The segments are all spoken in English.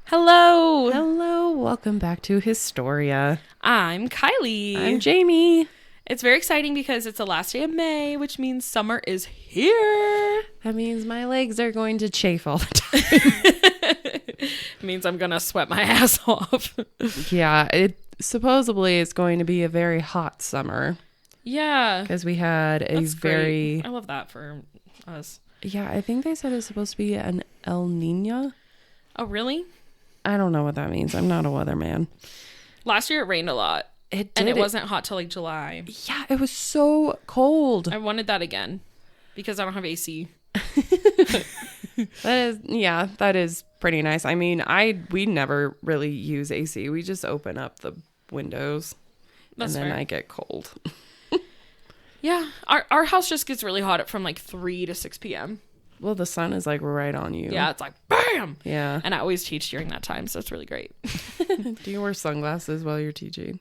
Hello. Hello. Welcome back to Historia. I'm Kylie. I'm Jamie. It's very exciting because it's the last day of May, which means summer is here. That means my legs are going to chafe all the time. It means I'm going to sweat my ass off. Yeah, it supposedly is going to be a very hot summer. Yeah. Because we had a That's very... great. I love that for us. Yeah, I think they said it's supposed to be an El Nino. Oh, really? I don't know what that means. I'm not a weatherman. Last year it rained a lot. It did. And it wasn't hot till like July. Yeah, it was so cold. I wanted that again because I don't have AC. That is pretty nice. I mean, we never really use AC. We just open up the windows. That's and then fair. I get cold. Yeah. Our house just gets really hot from like 3 to 6 p.m. Well, the sun is like right on you. Yeah, it's like bam. Yeah. And I always teach during that time, so it's really great. Do you wear sunglasses while you're teaching?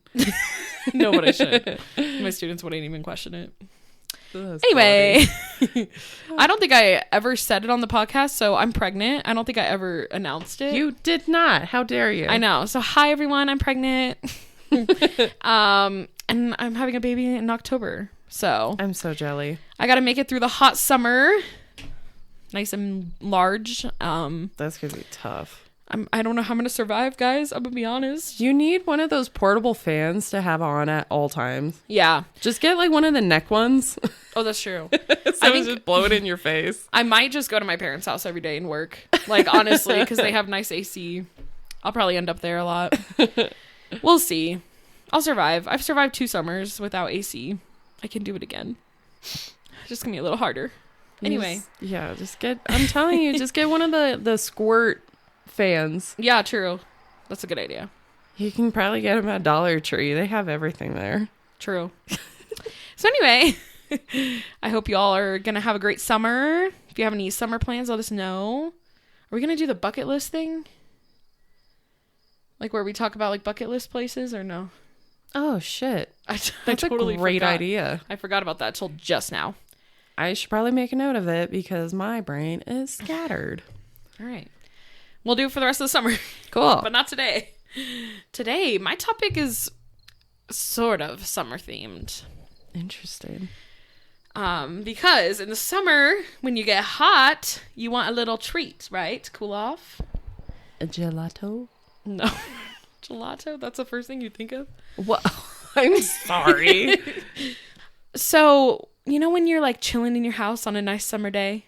No, but I should. My students wouldn't even question it. That's Anyway, I don't think I ever said it on the podcast, so I'm pregnant. I don't think I ever announced it. You did not. How dare you? I know. So hi everyone, I'm pregnant. And I'm having a baby in October. So I'm so jelly. I got to make it through the hot summer. Nice and large. That's gonna be tough. I don't know how I'm gonna survive, guys. I'm gonna be honest. You need one of those portable fans to have on at all times. Yeah. Just get like one of the neck ones. Oh, that's true. I think just blow it in your face. I might just go to my parents' house every day and work. Like, honestly, because they have nice AC. I'll probably end up there a lot. We'll see. I'll survive. I've survived 2 summers without AC. I can do it again. Just gonna be a little harder. Anyway. I'm telling you, just get one of the squirt fans. Yeah, true. That's a good idea. You can probably get them at Dollar Tree. They have everything there. True. So anyway, I hope you all are going to have a great summer. If you have any summer plans, let us know. Are we going to do the bucket list thing? Like where we talk about like bucket list places or no? Oh, shit. That's totally a great idea. I forgot about that till just now. I should probably make a note of it because my brain is scattered. All right. We'll do it for the rest of the summer. Cool. But not today. Today, my topic is sort of summer themed. Interesting. Because in the summer, when you get hot, you want a little treat, right? To cool off. A gelato? No. Gelato? That's the first thing you think of? What? I'm sorry. So, you know when you're like chilling in your house on a nice summer day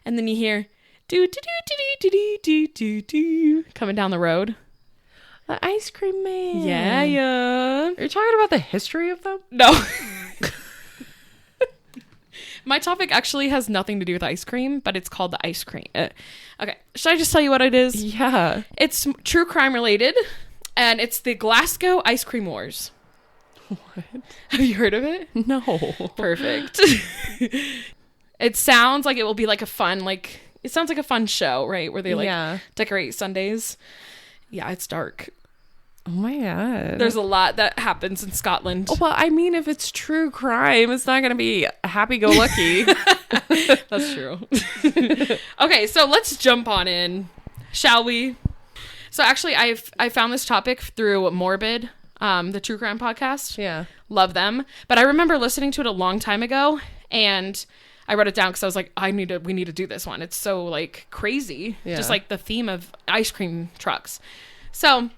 and then you hear do do do do do do do do coming down the road? The ice cream man. Yeah. Are you talking about the history of them? No. My topic actually has nothing to do with ice cream, but it's called the ice cream. Okay. Should I just tell you what it is? Yeah. It's true crime related, and it's the Glasgow Ice Cream Wars. What? Have you heard of it? No. Perfect. It sounds like it will be like a fun, like, it sounds like a fun show, right? Where they like decorate Sundays. Yeah, it's dark. Oh my God. There's a lot that happens in Scotland. Well, I mean, if it's true crime, it's not going to be happy-go-lucky. That's true. Okay, so let's jump on in, shall we? So actually, I found this topic through Morbid, the true crime podcast. Yeah. Love them. But I remember listening to it a long time ago, and I wrote it down because I was like, we need to do this one. It's so like crazy. Yeah. Just like the theme of ice cream trucks. So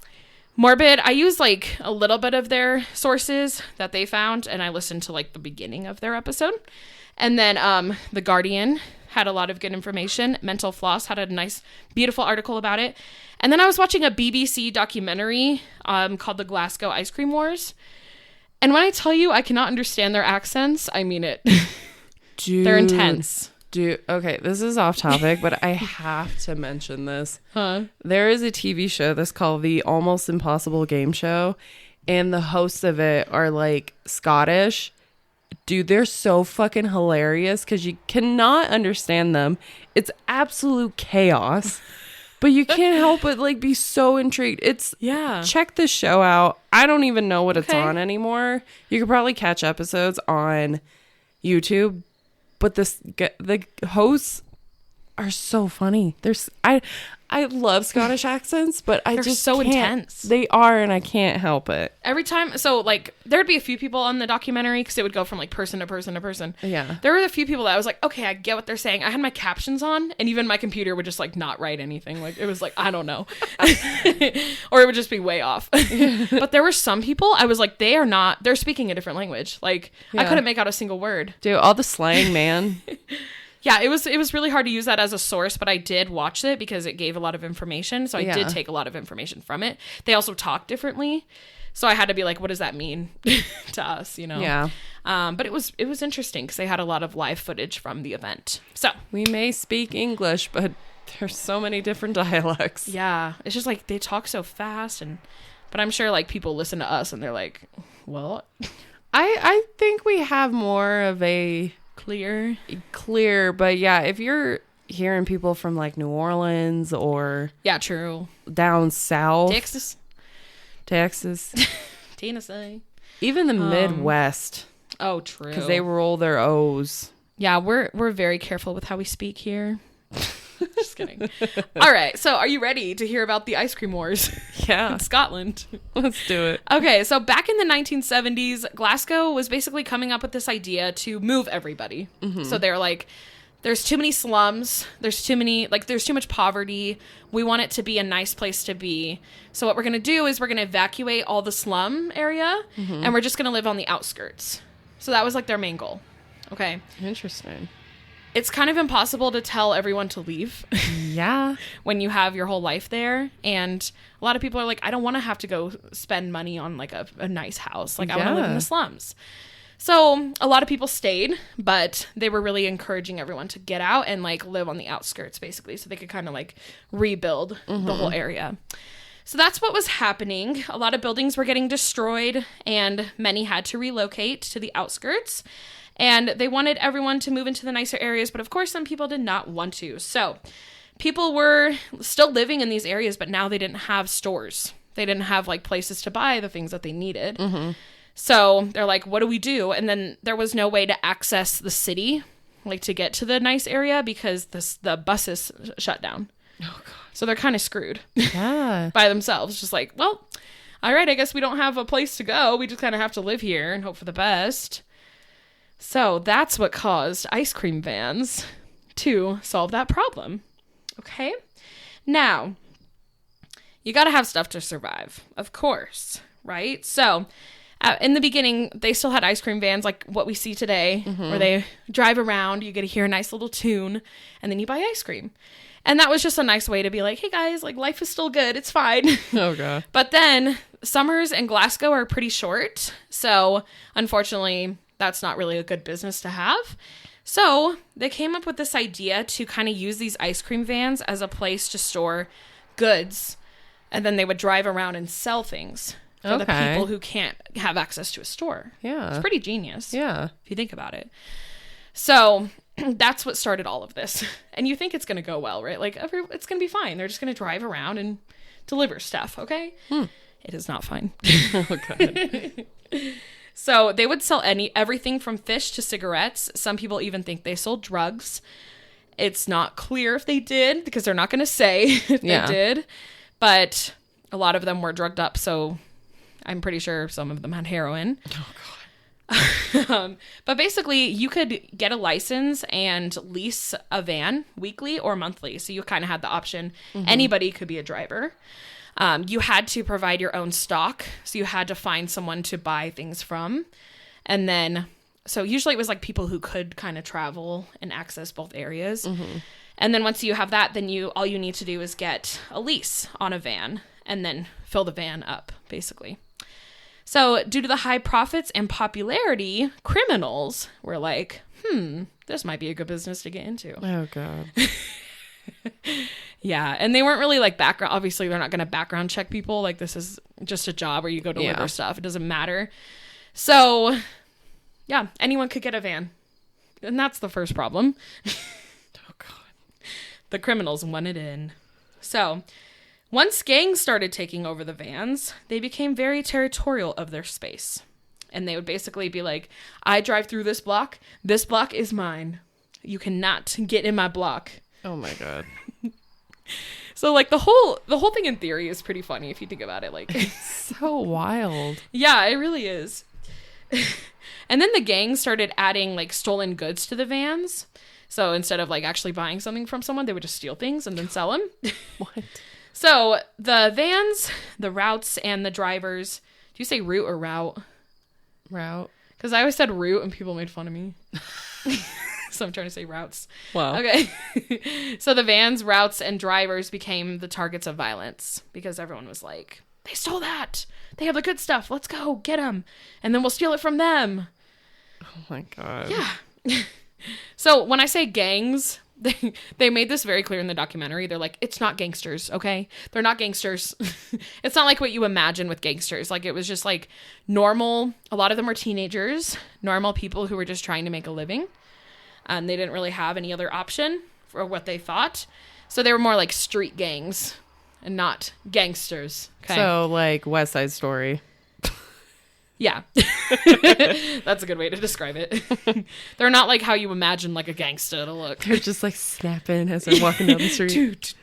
Morbid, I used like a little bit of their sources that they found, and I listened to like the beginning of their episode. And then The Guardian had a lot of good information. Mental Floss had a nice, beautiful article about it. And then I was watching a BBC documentary called The Glasgow Ice Cream Wars. And when I tell you I cannot understand their accents, I mean it. Dude, they're intense. Dude, okay, this is off topic, but I have to mention this. Huh? There is a TV show that's called The Almost Impossible Game Show, and the hosts of it are like Scottish. Dude, they're so fucking hilarious because you cannot understand them. It's absolute chaos. But you can't help but like be so intrigued. Check this show out. I don't even know what it's on anymore. You could probably catch episodes on YouTube, but the hosts are so funny. I love Scottish accents, but They're just so can't. intense. They are, and I can't help it. Every time, so like there'd be a few people on the documentary because it would go from like person to person to person. Yeah. There were a few people that I was like, okay, I get what they're saying. I had my captions on, and even my computer would just like not write anything. Like it was like, I don't know. Or it would just be way off. But there were some people I was like, they're speaking a different language. Like I couldn't make out a single word. Dude, all the slang, man. Yeah, it was really hard to use that as a source, but I did watch it because it gave a lot of information. So I did take a lot of information from it. They also talk differently. So I had to be like, what does that mean to us, you know? Yeah. But it was interesting because they had a lot of live footage from the event. So we may speak English, but there's so many different dialects. yeah, it's just like they talk so fast, but I'm sure like people listen to us and they're like, well, I think we have more of a clear, but yeah, if you're hearing people from like New Orleans or true, down south, Texas, Tennessee, even the Midwest, true, because they roll their O's. Yeah, we're very careful with how we speak here. Just kidding. All right, so are you ready to hear about the ice cream wars? Yeah. In Scotland. Let's do it. Okay, so back in the 1970s, Glasgow was basically coming up with this idea to move everybody. Mm-hmm. So they're like, there's too many slums, there's too much poverty. We want it to be a nice place to be. So what we're going to do is we're going to evacuate all the slum area, and we're just going to live on the outskirts. So that was like their main goal. Okay. Interesting. It's kind of impossible to tell everyone to leave. Yeah. When you have your whole life there. And a lot of people are like, I don't want to have to go spend money on like a nice house. Like I want to live in the slums. So a lot of people stayed, but they were really encouraging everyone to get out and like live on the outskirts basically. So they could kind of like rebuild the whole area. So that's what was happening. A lot of buildings were getting destroyed and many had to relocate to the outskirts. And they wanted everyone to move into the nicer areas, but of course some people did not want to. So people were still living in these areas, but now they didn't have stores. They didn't have like places to buy the things that they needed. Mm-hmm. So they're like, what do we do? And then there was no way to access the city, like to get to the nice area because the buses shut down. Oh, God. So they're kind of screwed by themselves. Just like, well, all right, I guess we don't have a place to go. We just kind of have to live here and hope for the best. So that's what caused ice cream vans to solve that problem. Okay? Now, you got to have stuff to survive, of course, right? So in the beginning, they still had ice cream vans like what we see today, where they drive around, you get to hear a nice little tune, and then you buy ice cream. And that was just a nice way to be like, hey guys, like life is still good. It's fine. Oh, God. But then summers in Glasgow are pretty short. So unfortunately, that's not really a good business to have. So they came up with this idea to kind of use these ice cream vans as a place to store goods. And then they would drive around and sell things for the people who can't have access to a store. Yeah. It's pretty genius. Yeah. If you think about it. So that's what started all of this. And you think it's going to go well, right? Like it's going to be fine. They're just going to drive around and deliver stuff. Okay. It is not fine. Oh, God. So they would sell everything from fish to cigarettes. Some people even think they sold drugs. It's not clear if they did because they're not going to say if they did. But a lot of them were drugged up, so I'm pretty sure some of them had heroin. Oh, God. But basically, you could get a license and lease a van weekly or monthly. So you kind of had the option. Anybody could be a driver. You had to provide your own stock. So you had to find someone to buy things from. And then, so usually it was like people who could kind of travel and access both areas. And then once you have that, then all you need to do is get a lease on a van and then fill the van up, basically. So due to the high profits and popularity, criminals were like, this might be a good business to get into. Oh, God. Yeah, and they weren't really like background. Obviously, they're not going to background check people. Like, this is just a job where you go deliver stuff. It doesn't matter. So, yeah, anyone could get a van. And that's the first problem. Oh, God. The criminals wanted in So once gangs started taking over the vans, they became very territorial of their space. And they would basically be like, I drive through this block. This block is mine. You cannot get in my block. Oh my God. So like the whole thing in theory is pretty funny if you think about it. Like, it's so wild. Yeah, it really is. And then the gang started adding like stolen goods to the vans. So instead of like actually buying something from someone, they would just steal things and then sell them. What? So the vans, the routes, and the drivers. Do you say route or route? Route. Because I always said route and people made fun of me. So I'm trying to say routes. Wow. Okay. So the vans, routes, and drivers became the targets of violence because everyone was like, they stole that. They have the good stuff. Let's go get them. And then we'll steal it from them. Oh my God. Yeah. So when I say gangs, they made this very clear in the documentary. They're like, it's not gangsters, okay? They're not gangsters. It's not like what you imagine with gangsters. Like, it was just like normal. A lot of them were teenagers, normal people who were just trying to make a living. And they didn't really have any other option for what they thought. So they were more like street gangs and not gangsters. Okay? So like West Side Story. Yeah. That's a good way to describe it. They're not like how you imagine like a gangster to look. They're just like snapping as they're walking down the street.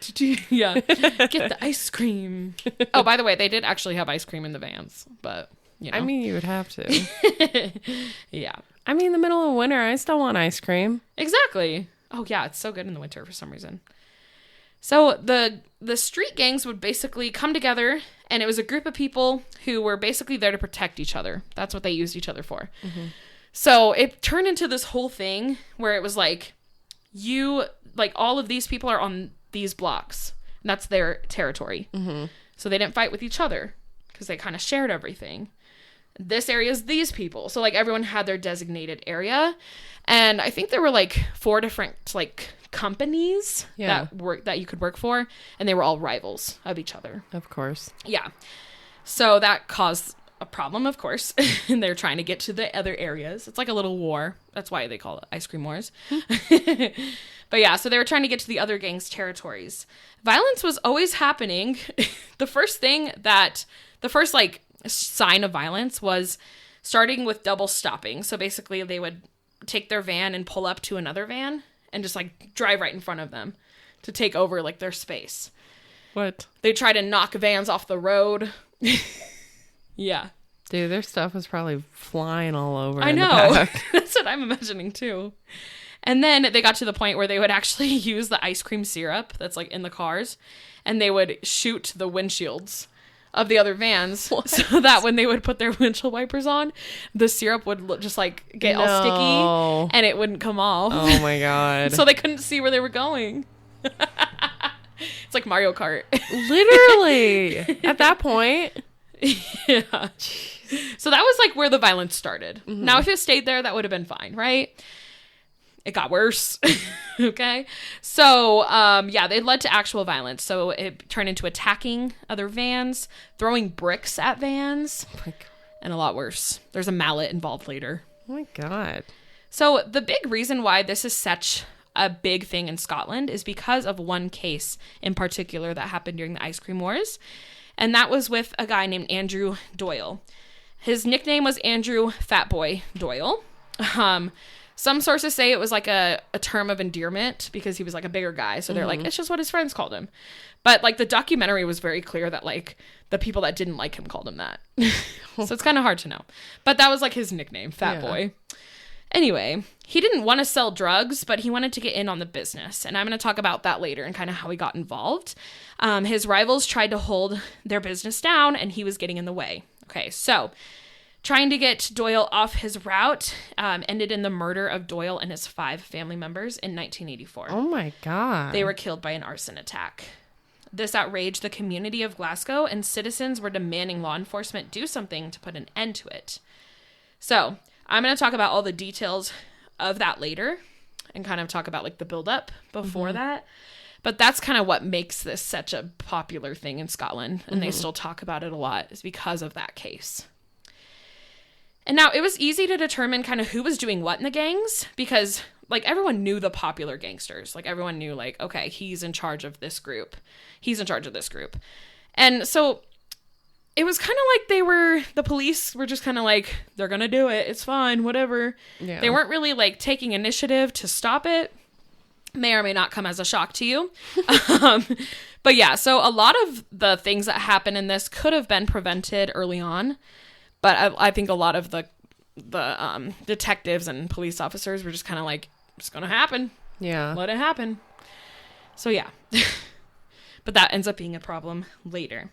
Yeah. Get the ice cream. Oh, by the way, they did actually have ice cream in the vans, but you know. I mean, you would have to. Yeah. I mean, in the middle of winter, I still want ice cream. Exactly. Oh yeah, it's so good in the winter for some reason. So the street gangs would basically come together, and it was a group of people who were basically there to protect each other. That's what they used each other for. Mm-hmm. So it turned into this whole thing where it was like, all of these people are on these blocks. And that's their territory. Mm-hmm. So they didn't fight with each other because they kind of shared everything. This area is these people. So like everyone had their designated area. And I think there were like 4 different like companies that you could work for, and they were all rivals of each other. Of course. Yeah. So that caused a problem, of course. And they're trying to get to the other areas. It's like a little war. That's why they call it Ice Cream Wars. But yeah, so they were trying to get to the other gangs' territories. Violence was always happening. The first like sign of violence was starting with double stopping. So basically they would take their van and pull up to another van and just like drive right in front of them to take over like their space. What? They try to knock vans off the road. Yeah. Dude, their stuff was probably flying all over. I know. That's what I'm imagining too. And then they got to the point where they would actually use the ice cream syrup that's like in the cars, and they would shoot the windshields of the other vans. What? So that when they would put their windshield wipers on, the syrup would just like get all sticky and it wouldn't come off. Oh my God. So they couldn't see where they were going. It's like Mario Kart. Literally. At that point. Yeah. So that was like where the violence started. Mm-hmm. Now if it stayed there, that would have been fine, right? It got worse. Okay. So, they led to actual violence. So it turned into attacking other vans, throwing bricks at vans, and a lot worse. There's a mallet involved later. Oh my God. So the big reason why this is such a big thing in Scotland is because of one case in particular that happened during the Ice Cream Wars. And that was with a guy named Andrew Doyle. His nickname was Andrew Fatboy Doyle. Some sources say it was like a term of endearment because he was like a bigger guy. So they're like, it's just what his friends called him. But like the documentary was very clear that like the people that didn't like him called him that. So it's kind of hard to know. But that was like his nickname, Fat Boy. Anyway, he didn't want to sell drugs, but he wanted to get in on the business. And I'm going to talk about that later and kind of how he got involved. His rivals tried to hold their business down and he was getting in the way. Okay, so trying to get Doyle off his route ended in the murder of Doyle and his 5 family members in 1984. Oh my God. They were killed by an arson attack. This outraged the community of Glasgow, and citizens were demanding law enforcement do something to put an end to it. So I'm going to talk about all the details of that later and kind of talk about like the buildup before that. But that's kind of what makes this such a popular thing in Scotland, and they still talk about it a lot, is because of that case. And now it was easy to determine kind of who was doing what in the gangs because like, everyone knew the popular gangsters. Like, everyone knew, like, okay, he's in charge of this group. He's in charge of this group. And so it was kind of like the police were just kind of like, they're going to do it. It's fine, whatever. Yeah. They weren't really, like, taking initiative to stop it. May or may not come as a shock to you. But yeah, so a lot of the things that happen in this could have been prevented early on. But I think a lot of the detectives and police officers were just kind of like, it's going to happen. Yeah. Let it happen. So yeah. But that ends up being a problem later.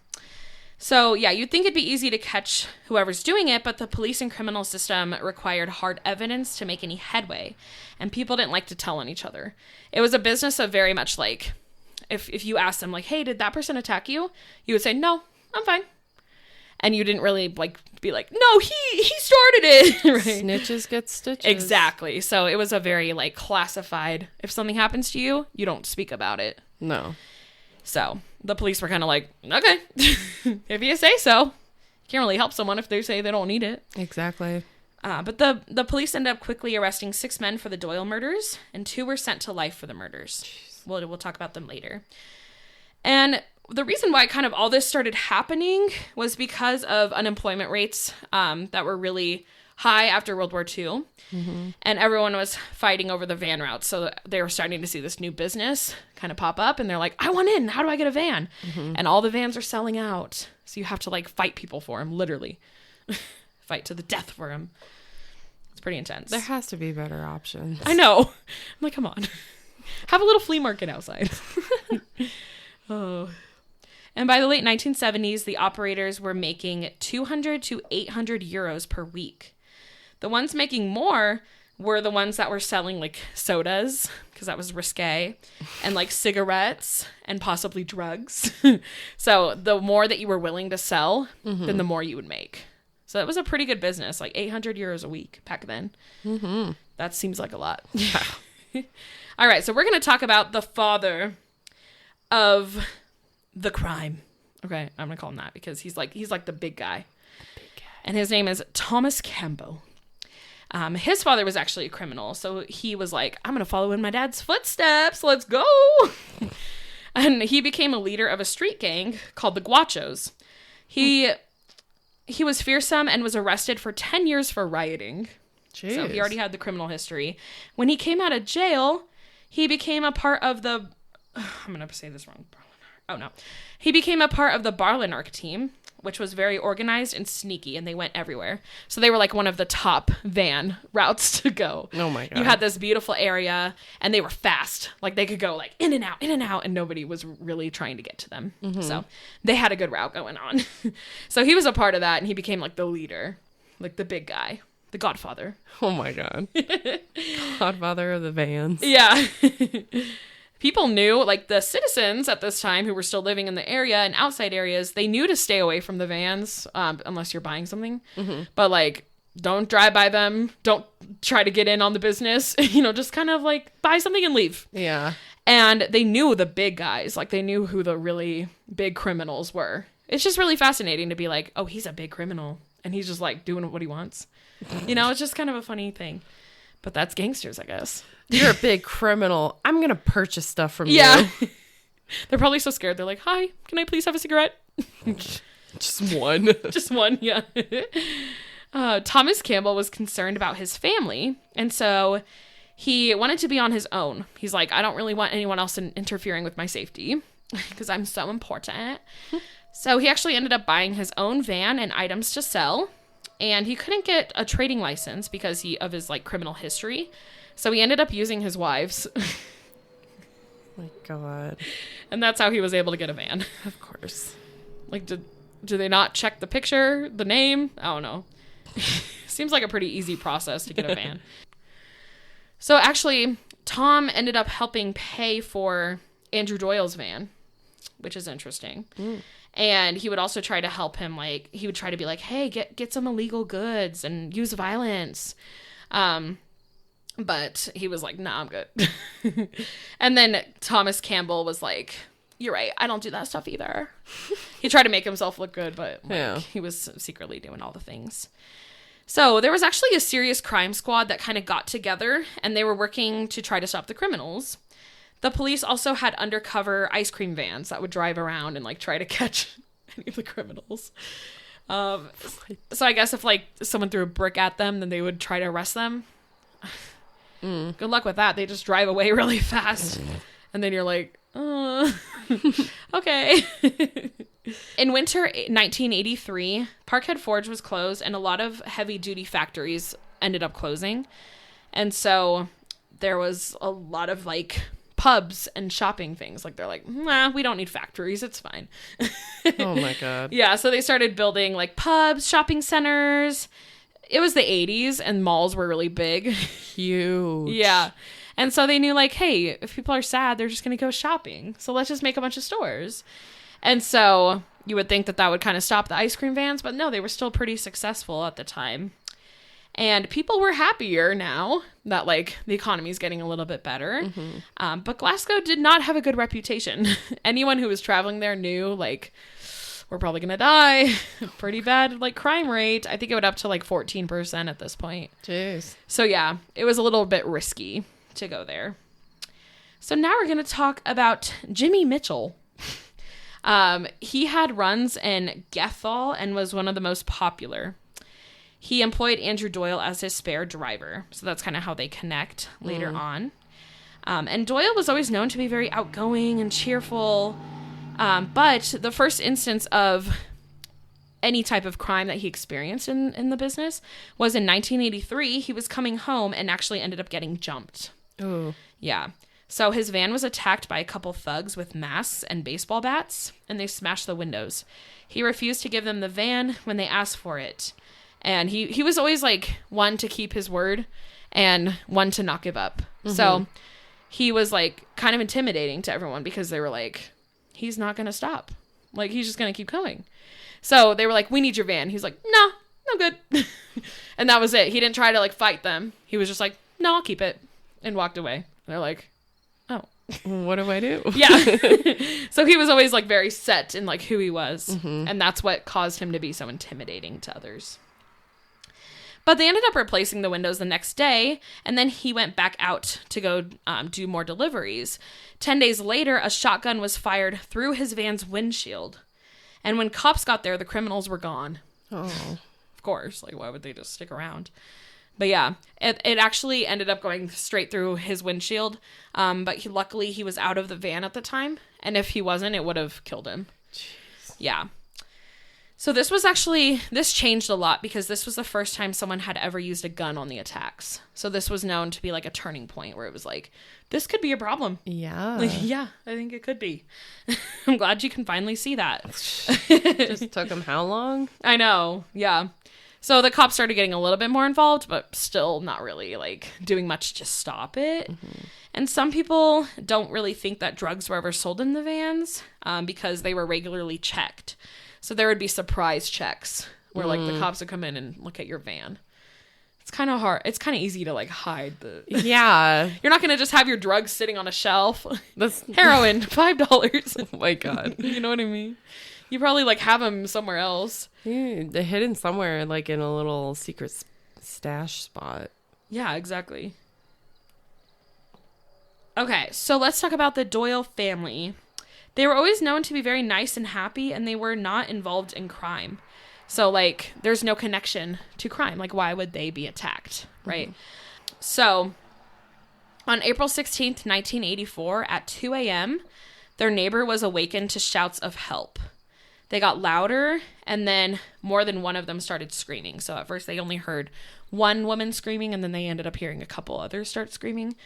So yeah, you'd think it'd be easy to catch whoever's doing it, but the police and criminal system required hard evidence to make any headway, and people didn't like to tell on each other. It was a business of very much like, if you asked them like, hey, did that person attack you? You would say, no, I'm fine. And you didn't really like be like, no, he started it. Right? Snitches get stitches. Exactly. So it was a very like classified, if something happens to you, you don't speak about it. No. So the police were kind of like, okay, if you say so. You can't really help someone if they say they don't need it. Exactly. But the police ended up quickly arresting 6 men for the Doyle murders, and 2 were sent to life for the murders. We'll talk about them later. And the reason why kind of all this started happening was because of unemployment rates that were really high after World War II. Mm-hmm. And everyone was fighting over the van routes. So they were starting to see this new business kind of pop up. And they're like, I want in. How do I get a van? Mm-hmm. And all the vans are selling out. So you have to like fight people for them, literally. Fight to the death for them. It's pretty intense. There has to be better options. I know. I'm like, come on. Have a little flea market outside. Oh. And by the late 1970s, the operators were making 200 to 800 euros per week. The ones making more were the ones that were selling like sodas, because that was risque, and like cigarettes and possibly drugs. So the more that you were willing to sell, mm-hmm. then the more you would make. So it was a pretty good business, like 800 euros a week back then. Mm-hmm. That seems like a lot. Yeah. All right, so we're going to talk about the father of the crime. Okay, I'm going to call him that because he's like the big guy. And his name is Thomas Campbell. His father was actually a criminal, so he was like, I'm going to follow in my dad's footsteps. Let's go. And he became a leader of a street gang called the Guachos. He was fearsome and was arrested for 10 years for rioting. Jeez. So he already had the criminal history. When he came out of jail, he became a part of the... I'm going to say this wrong. Oh, no. He became a part of the Barlinark team, which was very organized and sneaky, and they went everywhere. So they were like one of the top van routes to go. Oh, my God. You had this beautiful area, and they were fast. Like, they could go like in and out, and nobody was really trying to get to them. Mm-hmm. So they had a good route going on. So he was a part of that, and he became like the leader, like the big guy. The Godfather. Oh, my God. Godfather of the vans. Yeah. People knew, like the citizens at this time who were still living in the area and outside areas, they knew to stay away from the vans unless you're buying something. Mm-hmm. But, like, don't drive by them. Don't try to get in on the business. Just kind of, like, buy something and leave. Yeah. And they knew the big guys. Like, they knew who the really big criminals were. It's just really fascinating to be like, oh, he's a big criminal. And he's just, like, doing what he wants. It's just kind of a funny thing. But that's gangsters, I guess. You're a big criminal. I'm going to purchase stuff from you. They're probably so scared. They're like, hi, can I please have a cigarette? Just one. Just one, yeah. Thomas Campbell was concerned about his family. And so he wanted to be on his own. He's like, I don't really want anyone else interfering with my safety because I'm so important. So he actually ended up buying his own van and items to sell. And he couldn't get a trading license because of his like criminal history. So he ended up using his wives. My God. And that's how he was able to get a van. Of course. Like, do they not check the picture, the name? I don't know. Seems like a pretty easy process to get a van. So actually, Tom ended up helping pay for Andrew Doyle's van, which is interesting. Mm. And he would also try to help him, like, he would try to be like, hey, get some illegal goods and use violence. But he was like, nah, I'm good. And then Thomas Campbell was like, you're right, I don't do that stuff either. He tried to make himself look good, but he was secretly doing all the things. So there was actually a serious crime squad that kind of got together, and they were working to try to stop the criminals. The police also had undercover ice cream vans that would drive around and like try to catch any of the criminals. So I guess if like someone threw a brick at them, then they would try to arrest them. Good luck with that. They just drive away really fast. And then you're like, okay. In winter 1983, Parkhead Forge was closed and a lot of heavy duty factories ended up closing. And so there was a lot of like pubs and shopping things. Like they're like, nah, we don't need factories. It's fine. Oh my God. Yeah. So they started building like pubs, shopping centers. It was the 80s and malls were really big. Huge. Yeah. And so they knew like, hey, if people are sad, they're just going to go shopping. So let's just make a bunch of stores. And so you would think that that would kind of stop the ice cream vans, but no, they were still pretty successful at the time. And people were happier now that like the economy is getting a little bit better. But Glasgow did not have a good reputation. Anyone who was traveling there knew like, we're probably going to die. Pretty bad like crime rate. I think it went up to like 14% at this point. Jeez. So yeah, it was a little bit risky to go there. So now we're going to talk about Jimmy Mitchell. He had runs in Gethal and was one of the most popular. He employed Andrew Doyle as his spare driver. So that's kind of how they connect later on. And Doyle was always known to be very outgoing and cheerful. But the first instance of any type of crime that he experienced in the business was in 1983. He was coming home and actually ended up getting jumped. Oh. Yeah. So his van was attacked by a couple thugs with masks and baseball bats, and they smashed the windows. He refused to give them the van when they asked for it. And he was always like one to keep his word and one to not give up. So he was like kind of intimidating to everyone because they were like, he's not going to stop. Like, he's just going to keep going. So they were like, we need your van. He's like, no, I'm good. And that was it. He didn't try to like fight them. He was just like, no, I'll keep it, and walked away. And they're like, oh, what do I do? Yeah. So he was always like very set in like who he was. And that's what caused him to be so intimidating to others. But they ended up replacing the windows the next day, and then he went back out to go do more deliveries. 10 days later, a shotgun was fired through his van's windshield. And when cops got there, the criminals were gone. Oh. Of course. Like, why would they just stick around? But yeah, it actually ended up going straight through his windshield. But luckily, he was out of the van at the time. And if he wasn't, it would have killed him. Jeez. Yeah. So this changed a lot because this was the first time someone had ever used a gun on the attacks. So this was known to be like a turning point where it was like, this could be a problem. Yeah. Like, yeah, I think it could be. I'm glad you can finally see that. Just took him how long? I know. Yeah. So the cops started getting a little bit more involved, but still not really like doing much to stop it. And some people don't really think that drugs were ever sold in the vans because they were regularly checked. So there would be surprise checks where like the cops would come in and look at your van. It's kind of hard. It's kind of easy to like hide the. Yeah. You're not going to just have your drugs sitting on a shelf. That's heroin, $5. Oh my God. You know what I mean? You probably like have them somewhere else. Yeah, they're hidden somewhere like in a little secret stash spot. Yeah, exactly. Okay, so let's talk about the Doyle family. They were always known to be very nice and happy, and they were not involved in crime. So, like, there's no connection to crime. Like, why would they be attacked, right? So, on April 16th, 1984, at 2 a.m., their neighbor was awakened to shouts of help. They got louder, and then more than one of them started screaming. So, at first, they only heard one woman screaming, and then they ended up hearing a couple others start screaming.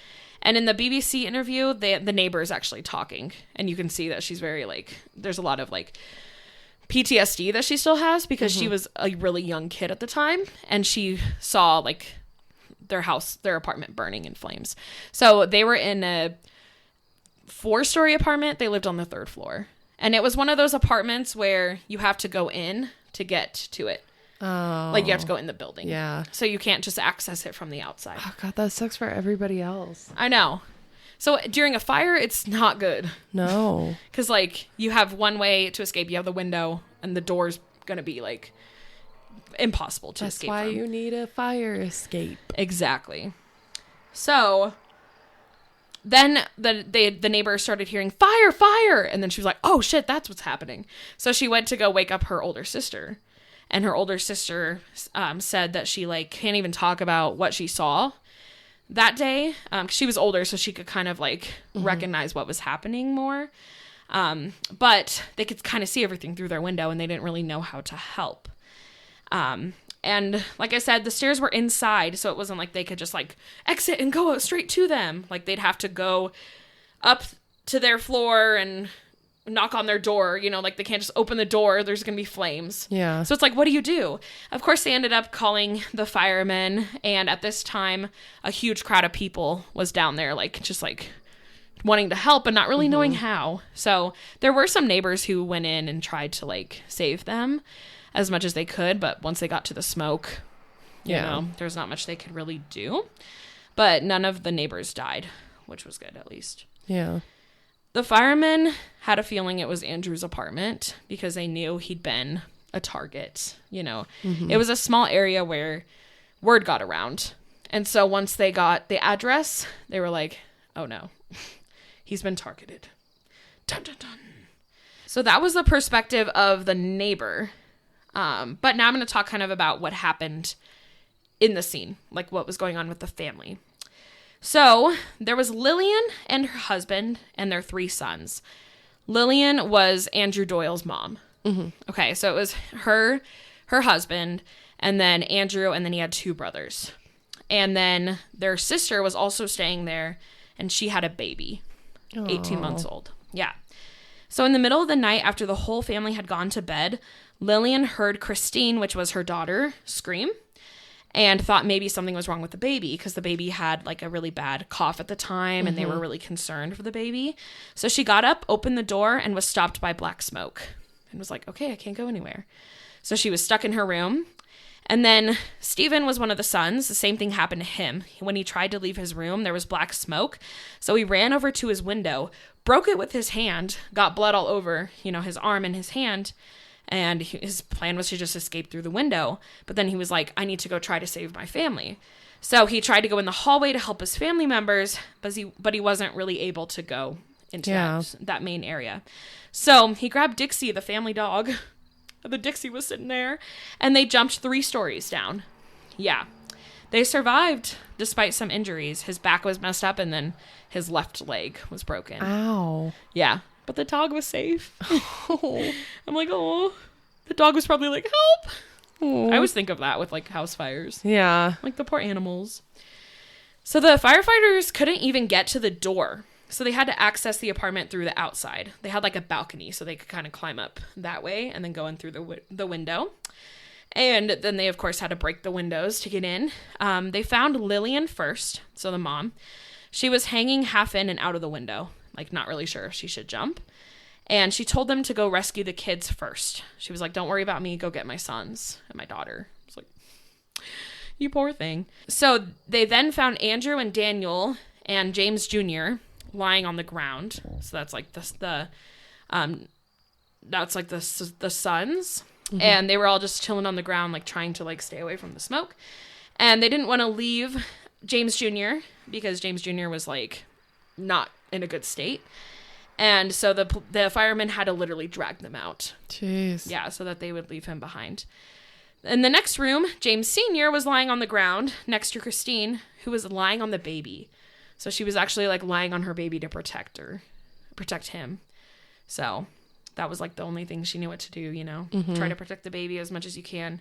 And in the BBC interview, the neighbor is actually talking. And you can see that she's very, like, there's a lot of, like, PTSD that she still has because she was a really young kid at the time. And she saw, like, their apartment burning in flames. So they were in a 4-story apartment. They lived on the 3rd floor. And it was one of those apartments where you have to go in to get to it. Oh. Like, you have to go in the building. Yeah. So you can't just access it from the outside. Oh, God, that sucks for everybody else. I know. So during a fire, it's not good. No. Because, like, you have one way to escape. You have the window, and the door's going to be, like, impossible to escape from. That's why you need a fire escape. Exactly. So then the neighbor started hearing fire, fire. And then she was like, oh shit, that's what's happening. So she went to go wake up her older sister. And her older sister said that she like can't even talk about what she saw that day. 'Cause she was older, so she could kind of like recognize what was happening more. But they could kind of see everything through their window, and they didn't really know how to help. And like I said, the stairs were inside, so it wasn't like they could just like exit and go straight to them. Like they'd have to go up to their floor and knock on their door, you know, like they can't just open the door. There's going to be flames. Yeah. So it's like, what do you do? Of course, they ended up calling the firemen. And at this time, a huge crowd of people was down there, like just like wanting to help but not really knowing how. So there were some neighbors who went in and tried to like save them as much as they could. But once they got to the smoke, you know, there's not much they could really do. But none of the neighbors died, which was good at least. Yeah. The firemen had a feeling it was Andrew's apartment because they knew he'd been a target, you know. It was a small area where word got around. And so once they got the address, they were like, oh no, he's been targeted. Dun, dun, dun. So that was the perspective of the neighbor. But now I'm going to talk kind of about what happened in the scene, like what was going on with the family. So there was Lillian and her husband and their 3 sons. Lillian was Andrew Doyle's mom. Okay, so it was her husband, and then Andrew, and then he had 2 brothers. And then their sister was also staying there, and she had a baby, 18 months old. Yeah. So in the middle of the night, after the whole family had gone to bed, Lillian heard Christine, which was her daughter, scream. And thought maybe something was wrong with the baby because the baby had like a really bad cough at the time and they were really concerned for the baby. So she got up, opened the door, and was stopped by black smoke and was like, okay, I can't go anywhere. So she was stuck in her room. And then Stephen was one of the sons. The same thing happened to him. When he tried to leave his room, there was black smoke. So he ran over to his window, broke it with his hand, got blood all over, you know, his arm and his hand. And his plan was to just escape through the window. But then he was like, I need to go try to save my family. So he tried to go in the hallway to help his family members, but he wasn't really able to go into that main area. So he grabbed Dixie, the family dog. The Dixie was sitting there. And they jumped 3 stories down. Yeah. They survived despite some injuries. His back was messed up and then his left leg was broken. Ow. Yeah. But the dog was safe. I'm like, oh, the dog was probably like, help. Oh. I always think of that with like house fires. Yeah. Like the poor animals. So the firefighters couldn't even get to the door. So they had to access the apartment through the outside. They had like a balcony so they could kind of climb up that way and then go in through the window. And then they, of course, had to break the windows to get in. They found Lillian first, so the mom. She was hanging half in and out of the window. Like, not really sure if she should jump. And she told them to go rescue the kids first. She was like, don't worry about me. Go get my sons and my daughter. I was like, you poor thing. So they then found Andrew and Daniel and James Jr. lying on the ground. So that's like the sons. And they were all just chilling on the ground, like trying to like stay away from the smoke. And they didn't want to leave James Jr. because James Jr. was like not in a good state. And so the firemen had to literally drag them out. Jeez. Yeah, so that they would leave him behind. In the next room, James Sr. was lying on the ground next to Christine, who was lying on the baby. So she was actually like lying on her baby to protect him. So that was like the only thing she knew what to do, you know, try to protect the baby as much as you can.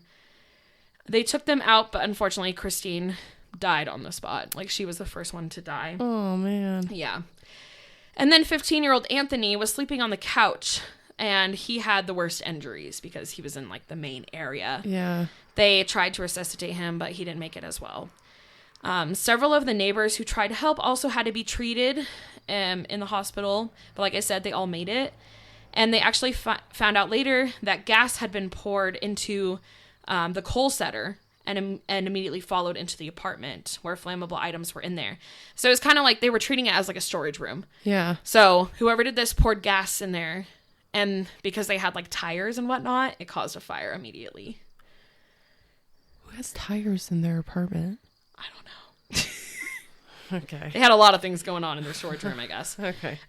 They took them out, but unfortunately Christine died on the spot. Like she was the first one to die. Oh man. Yeah. And then 15-year-old Anthony was sleeping on the couch and he had the worst injuries because he was in like the main area. Yeah. They tried to resuscitate him, but he didn't make it as well. Several of the neighbors who tried to help also had to be treated in the hospital. But like I said, they all made it. And they actually found out later that gas had been poured into the coal setter and immediately followed into the apartment where flammable items were in there. So it was kind of like they were treating it as like a storage room. Yeah. So whoever did this poured gas in there. And because they had like tires and whatnot, it caused a fire immediately. Who has tires in their apartment? I don't know. Okay. They had a lot of things going on in their storage room, I guess. Okay.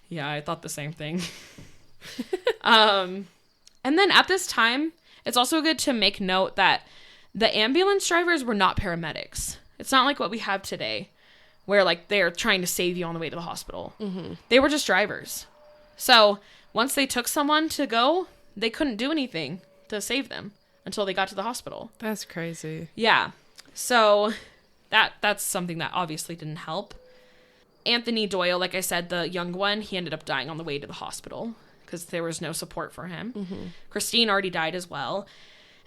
Yeah, I thought the same thing. And then at this time, it's also good to make note that the ambulance drivers were not paramedics. It's not like what we have today, where like they're trying to save you on the way to the hospital. Mm-hmm. They were just drivers. So once they took someone to go, they couldn't do anything to save them until they got to the hospital. That's crazy. Yeah. So that's something that obviously didn't help. Anthony Doyle, like I said, the young one, he ended up dying on the way to the hospital because there was no support for him. Mm-hmm. Christine already died as well.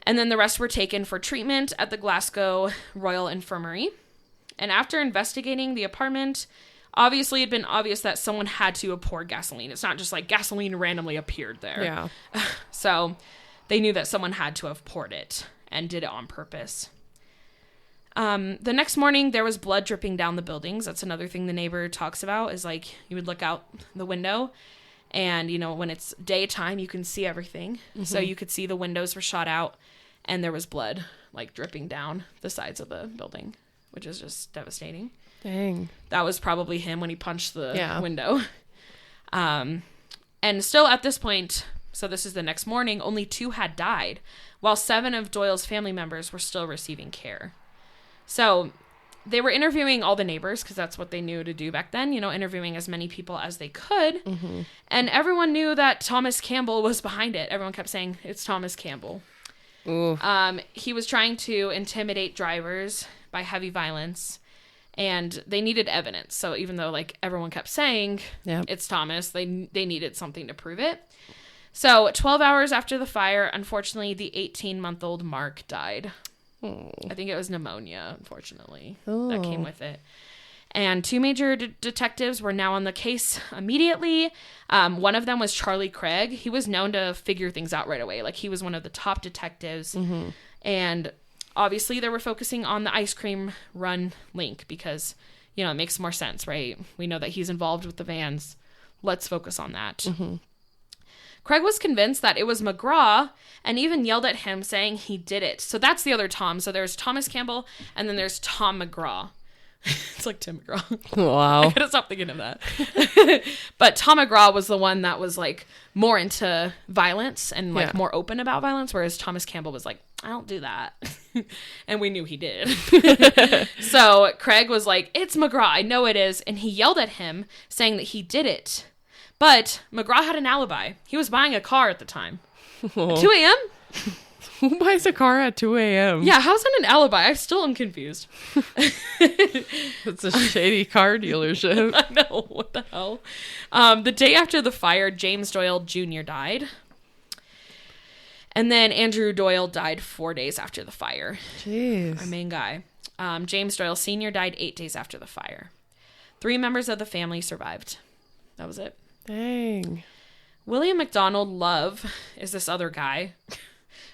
And then the rest were taken for treatment at the Glasgow Royal Infirmary. And after investigating the apartment, obviously it had been obvious that someone had to have poured gasoline. It's not just like gasoline randomly appeared there. Yeah. So they knew that someone had to have poured it and did it on purpose. The next morning, there was blood dripping down the buildings. That's another thing the neighbor talks about is like you would look out the window and, you know, when it's daytime, you can see everything. Mm-hmm. So you could see the windows were shot out and there was blood like dripping down the sides of the building, which is just devastating. Dang. That was probably him when he punched the window. And still at this point, so this is the next morning, only 2 had died, while 7 of Doyle's family members were still receiving care. So they were interviewing all the neighbors because that's what they knew to do back then, you know, interviewing as many people as they could. Mm-hmm. And everyone knew that Thomas Campbell was behind it. Everyone kept saying, it's Thomas Campbell. Ooh. He was trying to intimidate drivers by heavy violence, and they needed evidence. So even though like everyone kept saying it's Thomas, they needed something to prove it. So 12 hours after the fire, unfortunately, the 18-month-old Mark died. I think it was pneumonia, unfortunately, that came with it. And 2 major detectives were now on the case immediately. One of them was Charlie Craig. He was known to figure things out right away. Like, he was one of the top detectives. Mm-hmm. And obviously, they were focusing on the ice cream run link because, you know, it makes more sense, right? We know that he's involved with the vans. Let's focus on that. Mm-hmm. Craig was convinced that it was McGraw and even yelled at him saying he did it. So that's the other Tom. So there's Thomas Campbell and then there's Tom McGraw. It's like Tim McGraw. Wow. I gotta stop thinking of that. But Tom McGraw was the one that was like more into violence and like more open about violence, whereas Thomas Campbell was like, I don't do that. And we knew he did. So Craig was like, it's McGraw. I know it is. And he yelled at him saying that he did it. But McGraw had an alibi. He was buying a car at the time. At 2 a.m.? Who buys a car at 2 a.m.? Yeah, how's that an alibi? I still am confused. It's a shady car dealership. I know. What the hell? The day after the fire, James Doyle Jr. died. And then Andrew Doyle died 4 days after the fire. Jeez. Our main guy. James Doyle Sr. died 8 days after the fire. 3 members of the family survived. That was it. Dang. William McDonald Love is this other guy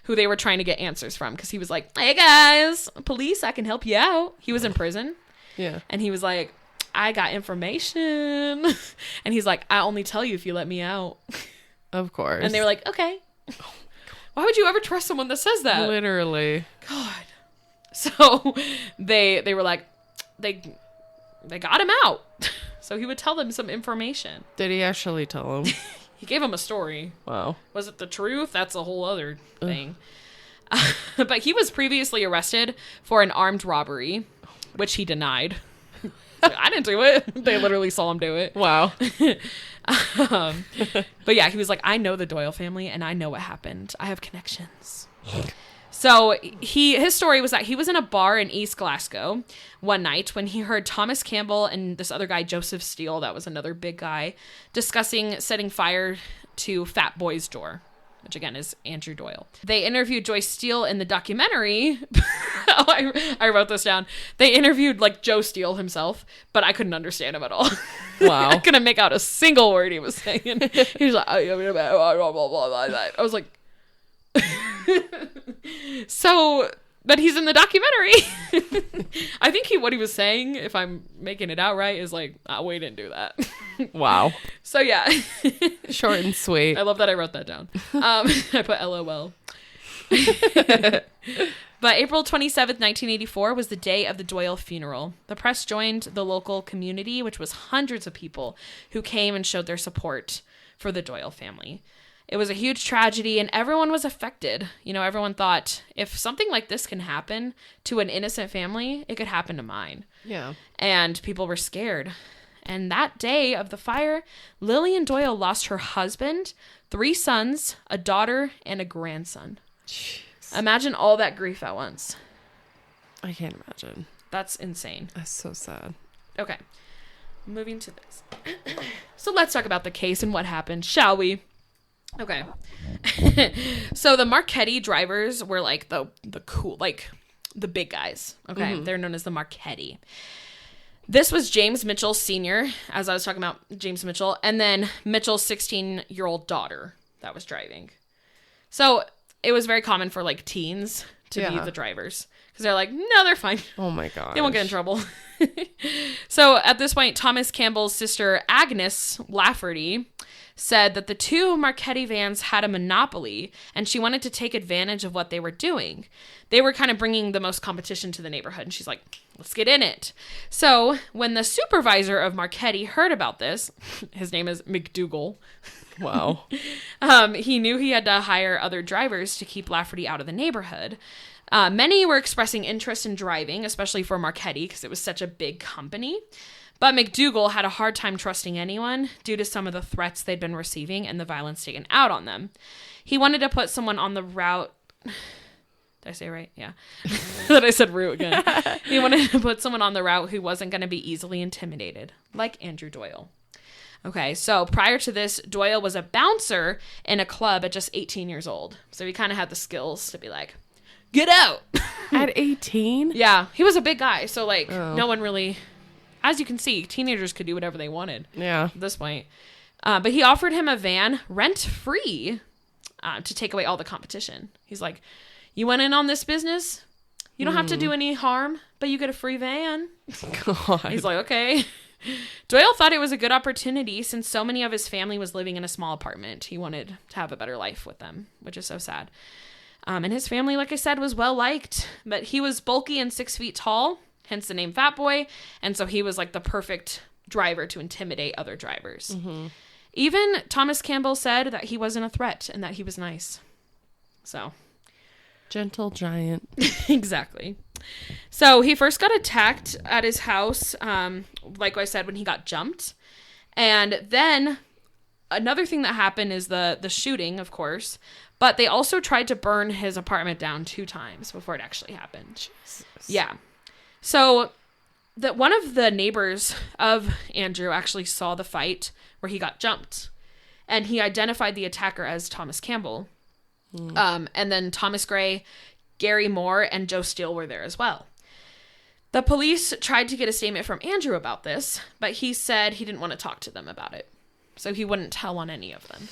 who they were trying to get answers from because he was like, hey guys, police, I can help you out. He was in prison. Yeah. And he was like, I got information. And he's like, I only tell you if you let me out. Of course. And they were like, okay. Why would you ever trust someone that says that? Literally. God. So they were like, they got him out. So he would tell them some information. Did he actually tell them? He gave him a story. Wow. Was it the truth? That's a whole other thing. But he was previously arrested for an armed robbery, which he denied. Like, I didn't do it. They literally saw him do it. Wow. But yeah, he was like, I know the Doyle family and I know what happened. I have connections. So his story was that he was in a bar in East Glasgow one night when he heard Thomas Campbell and this other guy, Joseph Steele, that was another big guy, discussing setting fire to Fat Boy's door, which again is Andrew Doyle. They interviewed Joyce Steele in the documentary. I wrote this down. They interviewed like Joe Steele himself, but I couldn't understand him at all. Wow. I couldn't make out a single word he was saying. He was like, I was like, so, but he's in the documentary. I think what he was saying, if I'm making it out right, is like, we didn't do that. Wow. So yeah. Short and sweet. I love that I wrote that down. I put LOL. But April 27th, 1984 was the day of the Doyle funeral. The press joined the local community, which was hundreds of people who came and showed their support for the Doyle family. It was a huge tragedy and everyone was affected. You know, everyone thought if something like this can happen to an innocent family, it could happen to mine. Yeah. And people were scared. And that day of the fire, Lillian Doyle lost her husband, 3 sons, a daughter, and a grandson. Jeez. Imagine all that grief at once. I can't imagine. That's insane. That's so sad. Okay. Moving to this. So let's talk about the case and what happened, shall we? Okay. So the Marchetti drivers were like the cool, like the big guys. Okay. Mm-hmm. They're known as the Marchetti. This was James Mitchell Sr., as I was talking about James Mitchell, and then Mitchell's 16-year-old daughter that was driving. So it was very common for like teens to be the drivers because they're like, no, they're fine. Oh my god, they won't get in trouble. So at this point, Thomas Campbell's sister Agnes Lafferty said that the 2 Marchetti vans had a monopoly and she wanted to take advantage of what they were doing. They were kind of bringing the most competition to the neighborhood and she's like, let's get in it. So when the supervisor of Marchetti heard about this, his name is McDougal. Wow. He knew he had to hire other drivers to keep Lafferty out of the neighborhood. Many were expressing interest in driving, especially for Marchetti because it was such a big company. But McDougal had a hard time trusting anyone due to some of the threats they'd been receiving and the violence taken out on them. He wanted to put someone on the route. Did I say it right? Yeah. That I said route again. He wanted to put someone on the route who wasn't going to be easily intimidated, like Andrew Doyle. Okay, so prior to this, Doyle was a bouncer in a club at just 18 years old. So he kind of had the skills to be like, get out. At 18? Yeah, he was a big guy. So like no one really, as you can see, teenagers could do whatever they wanted. Yeah. At this point. But he offered him a van rent-free to take away all the competition. He's like, you went in on this business? You don't have to do any harm, but you get a free van. God. He's like, okay. Doyle thought it was a good opportunity since so many of his family was living in a small apartment. He wanted to have a better life with them, which is so sad. And his family, like I said, was well liked, but he was bulky and 6 feet tall, hence the name Fat Boy. And so he was like the perfect driver to intimidate other drivers. Mm-hmm. Even Thomas Campbell said that he wasn't a threat and that he was nice. So. Gentle giant. Exactly. So he first got attacked at his house, like I said, when he got jumped. And then another thing that happened is the shooting, of course. But they also tried to burn his apartment down 2 times before it actually happened. Jesus. Yeah. So one of the neighbors of Andrew actually saw the fight where he got jumped. And he identified the attacker as Thomas Campbell. And then Thomas Gray, Gary Moore, and Joe Steele were there as well. The police tried to get a statement from Andrew about this, but he said he didn't want to talk to them about it. So he wouldn't tell on any of them.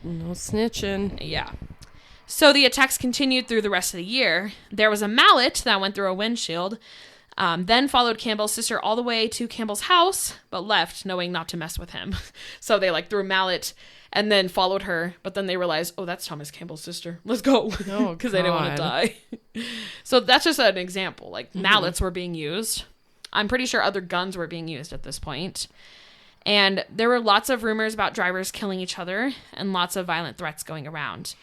No snitching. Yeah. So the attacks continued through the rest of the year. There was a mallet that went through a windshield, then followed Campbell's sister all the way to Campbell's house, but left knowing not to mess with him. So they threw a mallet and then followed her, but then they realized, oh, that's Thomas Campbell's sister. Let's go. Because they didn't want to die. So that's just an example. Mallets were being used. I'm pretty sure other guns were being used at this point. And there were lots of rumors about drivers killing each other and lots of violent threats going around.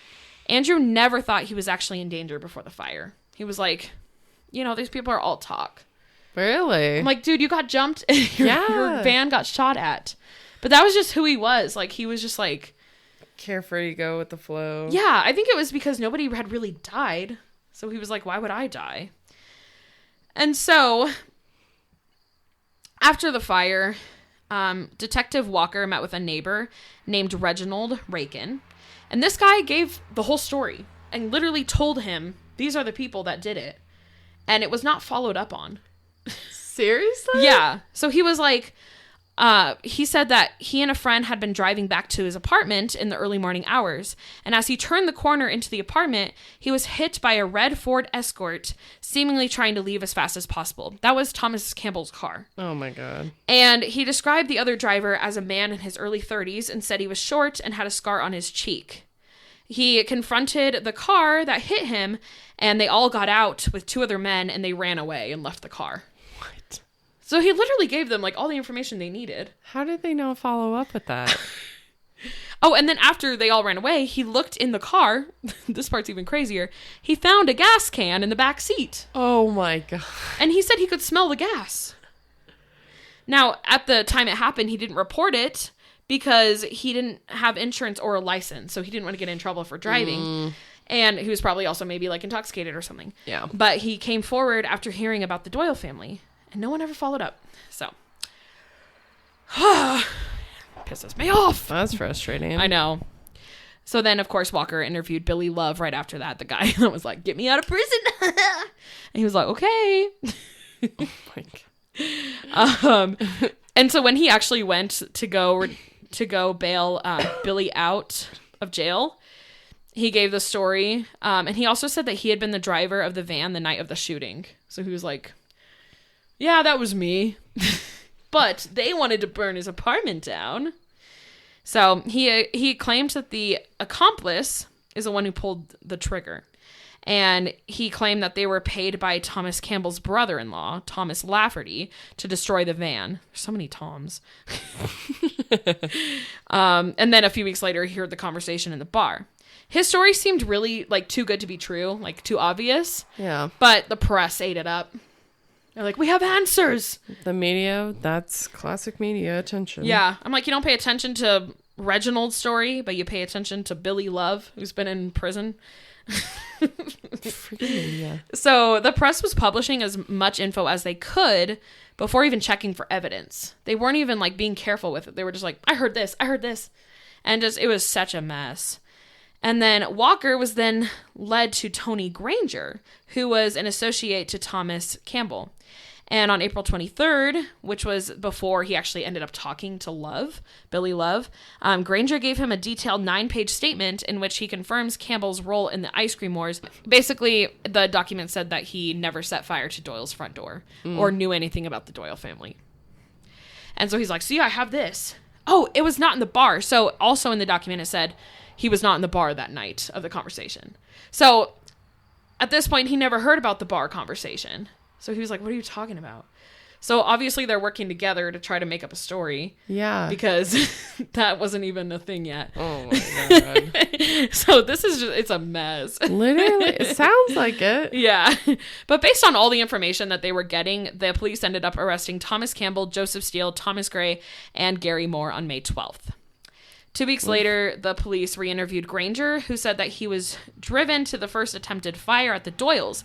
Andrew never thought he was actually in danger before the fire. He was like, these people are all talk. Really? I'm like, dude, you got jumped and your van got shot at. But that was just who he was. He was just carefree, go with the flow. Yeah, I think it was because nobody had really died. So he was like, why would I die? And so after the fire, Detective Walker met with a neighbor named Reginald Rakin. And this guy gave the whole story and literally told him, these are the people that did it. And it was not followed up on. Seriously? Yeah. So he was like, he said that he and a friend had been driving back to his apartment in the early morning hours. And as he turned the corner into the apartment, he was hit by a red Ford Escort, seemingly trying to leave as fast as possible. That was Thomas Campbell's car. Oh my God. And he described the other driver as a man in his early 30s and said he was short and had a scar on his cheek. he confronted the car that hit him, and they all got out with 2 other men, and they ran away and left the car. What? So he literally gave them, like, all the information they needed. How did they not follow up with that? Oh, and then after they all ran away, he looked in the car. This part's even crazier. He found a gas can in the back seat. Oh, my God. And he said he could smell the gas. Now, at the time it happened, he didn't report it because he didn't have insurance or a license. So he didn't want to get in trouble for driving. And he was probably also maybe, like, intoxicated or something. Yeah. But he came forward after hearing about the Doyle family. And no one ever followed up. So. Pisses me off. That's frustrating. I know. So then, of course, Walker interviewed Billy Love right after that, the guy that was like, get me out of prison. And he was like, okay. Oh my God. And so when he actually went to go bail Billy out of jail, he gave the story. And he also said that he had been the driver of the van the night of the shooting. So he was like, yeah, that was me. But they wanted to burn his apartment down. So he claimed that the accomplice is the one who pulled the trigger. And he claimed that they were paid by Thomas Campbell's brother-in-law, Thomas Lafferty, to destroy the van. There's so many Toms. And then a few weeks later, he heard the conversation in the bar. His story seemed really, like, too good to be true, like, too obvious. Yeah. But the press ate it up. They're like, we have answers. The media, that's classic media attention. Yeah. I'm like, you don't pay attention to Reginald's story, but you pay attention to Billy Love, who's been in prison. Freaking media. So the press was publishing as much info as they could before even checking for evidence. They weren't even, like, being careful with it. They were just like, I heard this. And just, it was such a mess. And then Walker was then led to Tony Granger, who was an associate to Thomas Campbell. And on April 23rd, which was before he actually ended up talking to Billy Love, Granger gave him a detailed 9-page statement in which he confirms Campbell's role in the Ice Cream Wars. Basically, the document said that he never set fire to Doyle's front door or knew anything about the Doyle family. And so he's like, see, I have this. Oh, it was not in the bar. So also in the document, it said he was not in the bar that night of the conversation. So at this point, he never heard about the bar conversation. So he was like, what are you talking about? So obviously they're working together to try to make up a story. Yeah. Because that wasn't even a thing yet. Oh my God. So this is just, it's a mess. Literally, it sounds like it. Yeah. But based on all the information that they were getting, the police ended up arresting Thomas Campbell, Joseph Steele, Thomas Gray, and Gary Moore on May 12th. 2 weeks later, the police re-interviewed Granger, who said that he was driven to the first attempted fire at the Doyles,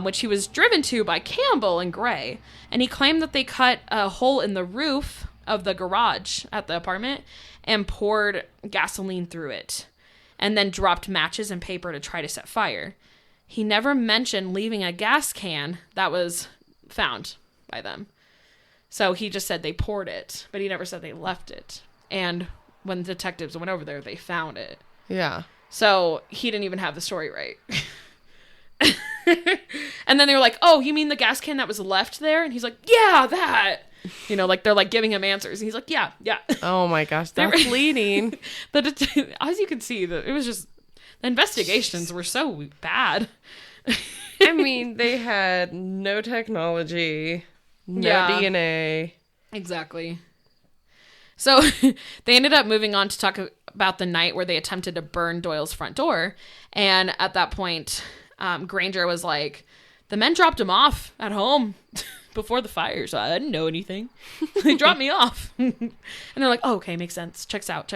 which he was driven to by Campbell and Gray. And he claimed that they cut a hole in the roof of the garage at the apartment and poured gasoline through it, and then dropped matches and paper to try to set fire. He never mentioned leaving a gas can that was found by them. So he just said they poured it, but he never said they left it. And when the detectives went over there, they found it. Yeah. So he didn't even have the story right. And then they were like, oh, you mean the gas can that was left there? And he's like, yeah, that. You know, like, they're like giving him answers. And he's like, yeah. Oh my gosh, that's leading. As you can see, it was just, the investigations were so bad. I mean, they had no technology, no DNA. Exactly. So they ended up moving on to talk about the night where they attempted to burn Doyle's front door. And at that point, Granger was like, the men dropped him off at home before the fire, so I didn't know anything. They dropped me off. And they're like, oh, okay, makes sense. Checks out.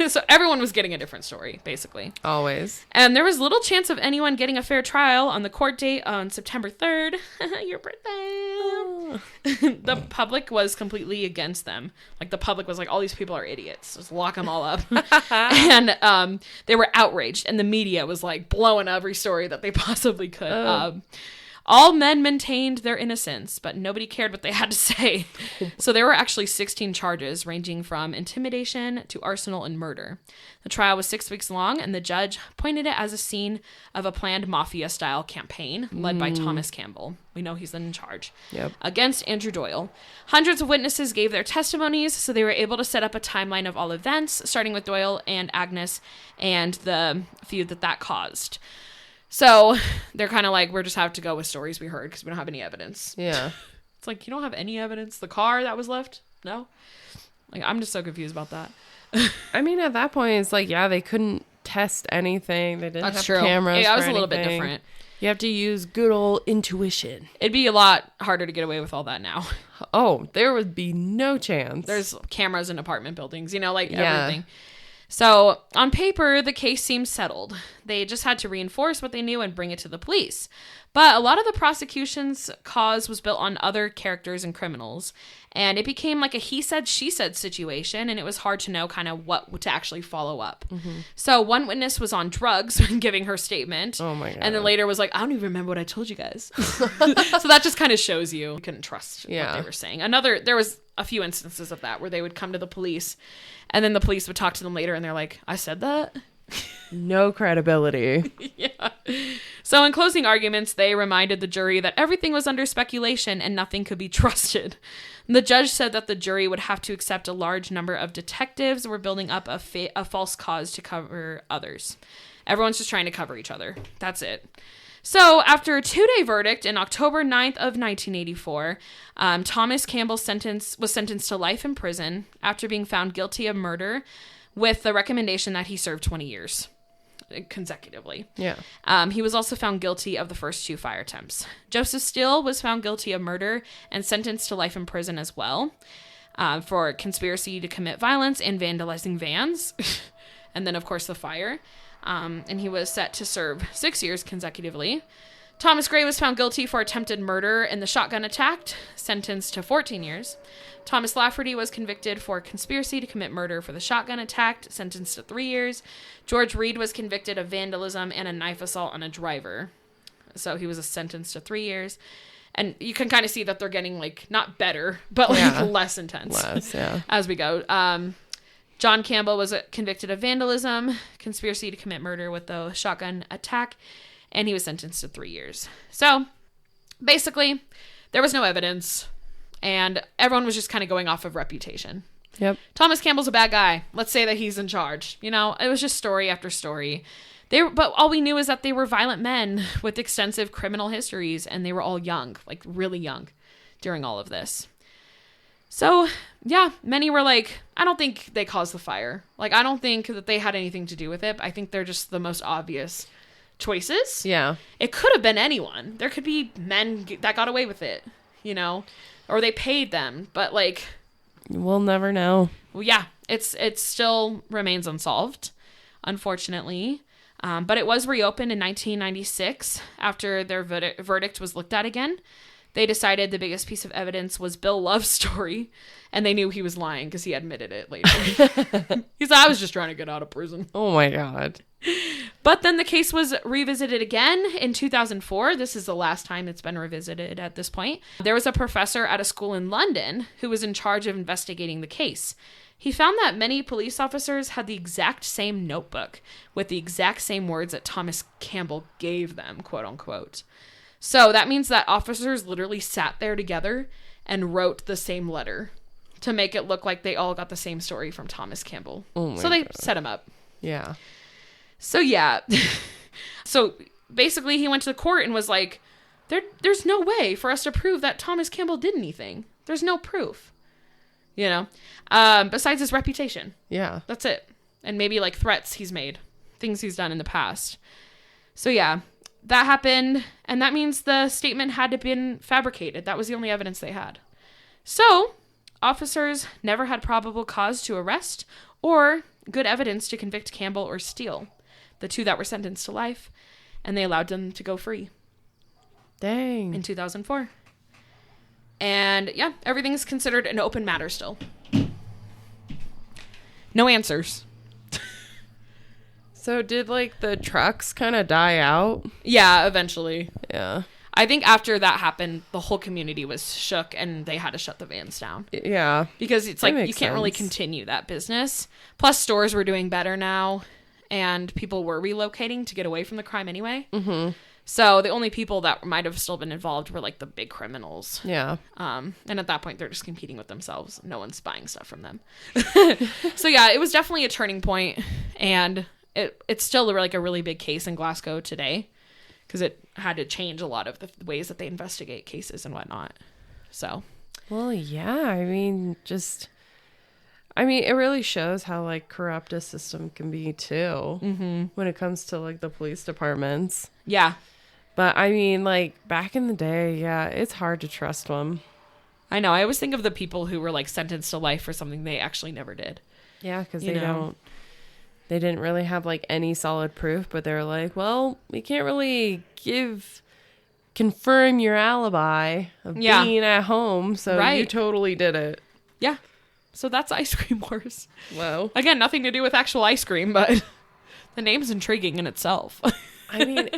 So everyone was getting a different story, basically. Always. And there was little chance of anyone getting a fair trial on the court date on September 3rd, your birthday. Oh. The public was completely against them. Like, the public was like, all these people are idiots. Just lock them all up. And they were outraged. And the media was, like, blowing every story that they possibly could. All men maintained their innocence, but nobody cared what they had to say. So there were actually 16 charges ranging from intimidation to arson and murder. The trial was 6 weeks long, and the judge pointed it as a scene of a planned mafia-style campaign led by Thomas Campbell. We know he's in charge. Yep. Against Andrew Doyle. Hundreds of witnesses gave their testimonies, so they were able to set up a timeline of all events, starting with Doyle and Agnes and the feud that caused. So they're kind of like, we're just have to go with stories we heard because we don't have any evidence. Yeah. It's like, you don't have any evidence? The car that was left? No? Like, I'm just so confused about that. I mean, at that point, it's like, yeah, they couldn't test anything. They didn't have cameras. Yeah, it was a little bit different. You have to use good old intuition. It'd be a lot harder to get away with all that now. Oh, there would be no chance. There's cameras in apartment buildings, everything. So, on paper, the case seemed settled. They just had to reinforce what they knew and bring it to the police. But a lot of the prosecution's cause was built on other characters and criminals. And it became like a he said, she said situation, and it was hard to know kind of what to actually follow up. Mm-hmm. So one witness was on drugs when giving her statement. Oh my God. And then later was like, I don't even remember what I told you guys. So that just kind of shows you couldn't trust what they were saying. There was a few instances of that where they would come to the police, and then the police would talk to them later, and they're like, I said that? No credibility. Yeah. So in closing arguments, they reminded the jury that everything was under speculation and nothing could be trusted. The judge said that the jury would have to accept a large number of detectives were building up a false cause to cover others. Everyone's just trying to cover each other. That's it. So after a 2-day verdict in October 9th of 1984, Thomas Campbell was sentenced to life in prison after being found guilty of murder with the recommendation that he serve 20 years consecutively. Yeah. He was also found guilty of the first 2 fire attempts. Joseph Steele was found guilty of murder and sentenced to life in prison as well for conspiracy to commit violence and vandalizing vans. And then, of course, the fire. And he was set to serve 6 years consecutively. Thomas Gray was found guilty for attempted murder in the shotgun attack, sentenced to 14 years. Thomas Lafferty was convicted for conspiracy to commit murder for the shotgun attack, sentenced to 3 years. George Reed was convicted of vandalism and a knife assault on a driver. So he was sentenced to 3 years. And you can kind of see that they're getting, like, not better, but, like, less intense. As we go. John Campbell was convicted of vandalism, conspiracy to commit murder with the shotgun attack, and he was sentenced to 3 years. So, basically, there was no evidence, and everyone was just kind of going off of reputation. Yep. Thomas Campbell's a bad guy. Let's say that he's in charge. You know, it was just story after story. But all we knew is that they were violent men with extensive criminal histories, and they were all young, like really young, during all of this. So, yeah, many were like, I don't think they caused the fire. Like, I don't think that they had anything to do with it. I think they're just the most obvious choices. Yeah. It could have been anyone. There could be men that got away with it, you know, or they paid them. But, like, we'll never know. Well, yeah, it still remains unsolved, unfortunately. But it was reopened in 1996 after their verdict was looked at again. They decided the biggest piece of evidence was Bill Love's story, and they knew he was lying because he admitted it later. He said, I was just trying to get out of prison. Oh my God. But then the case was revisited again in 2004. This is the last time it's been revisited at this point. There was a professor at a school in London who was in charge of investigating the case. He found that many police officers had the exact same notebook with the exact same words that Thomas Campbell gave them, quote unquote. So that means that officers literally sat there together and wrote the same letter to make it look like they all got the same story from Thomas Campbell. Oh my so they God. set him up. Yeah. So yeah. So basically he went to the court and was like, there's no way for us to prove that Thomas Campbell did anything. There's no proof. You know? Besides his reputation. Yeah. That's it. And maybe like threats he's made. Things he's done in the past. So yeah. That happened, and that means the statement had to have been fabricated. That was the only evidence they had. So, officers never had probable cause to arrest or good evidence to convict Campbell or Steele, the 2 that were sentenced to life, and they allowed them to go free. Dang. In 2004. And, yeah, everything's considered an open matter still. No answers. So did, like, the trucks kind of die out? Yeah, eventually. Yeah. I think after that happened, the whole community was shook and they had to shut the vans down. Yeah. Because it's like you can't really continue that business. Plus, stores were doing better now and people were relocating to get away from the crime anyway. Mm-hmm. So the only people that might have still been involved were like the big criminals. Yeah. And at that point, they're just competing with themselves. No one's buying stuff from them. So yeah, it was definitely a turning point, and it's still like a really big case in Glasgow today because it had to change a lot of the ways that they investigate cases and whatnot. So. Well, yeah. I mean, it really shows how like corrupt a system can be too when it comes to like the police departments. Yeah. But I mean, like back in the day, yeah, it's hard to trust them. I know. I always think of the people who were like sentenced to life for something they actually never did. Yeah, because they didn't really have like any solid proof, but they're like, well, we can't really confirm your alibi of being at home, so you totally did it. Yeah. So that's Ice Cream Wars. Whoa. Again, nothing to do with actual ice cream, but the name's intriguing in itself. I mean,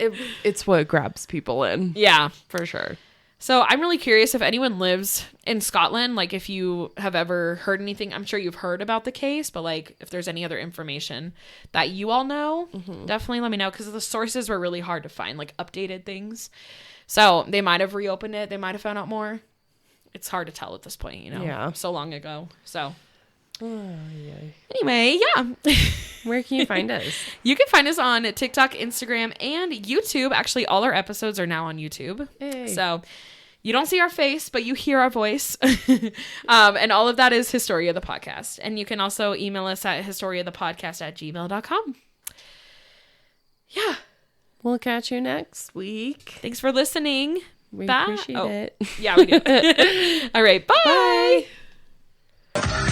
it's what grabs people in. Yeah. For sure. So I'm really curious if anyone lives in Scotland, like if you have ever heard anything. I'm sure you've heard about the case, but like if there's any other information that you all know, definitely let me know, because the sources were really hard to find, like updated things. So they might have reopened it. They might have found out more. It's hard to tell at this point, Yeah. So long ago. So yeah. Anyway, yeah. Where can you find us? You can find us on TikTok, Instagram, and YouTube. Actually, all our episodes are now on YouTube. Hey. So you don't see our face, but you hear our voice. And all of that is Historia the Podcast. And you can also email us at historiathepodcast@gmail.com. Yeah. We'll catch you next week. Thanks for listening. We appreciate it. Yeah, we do. All right. Bye. Bye.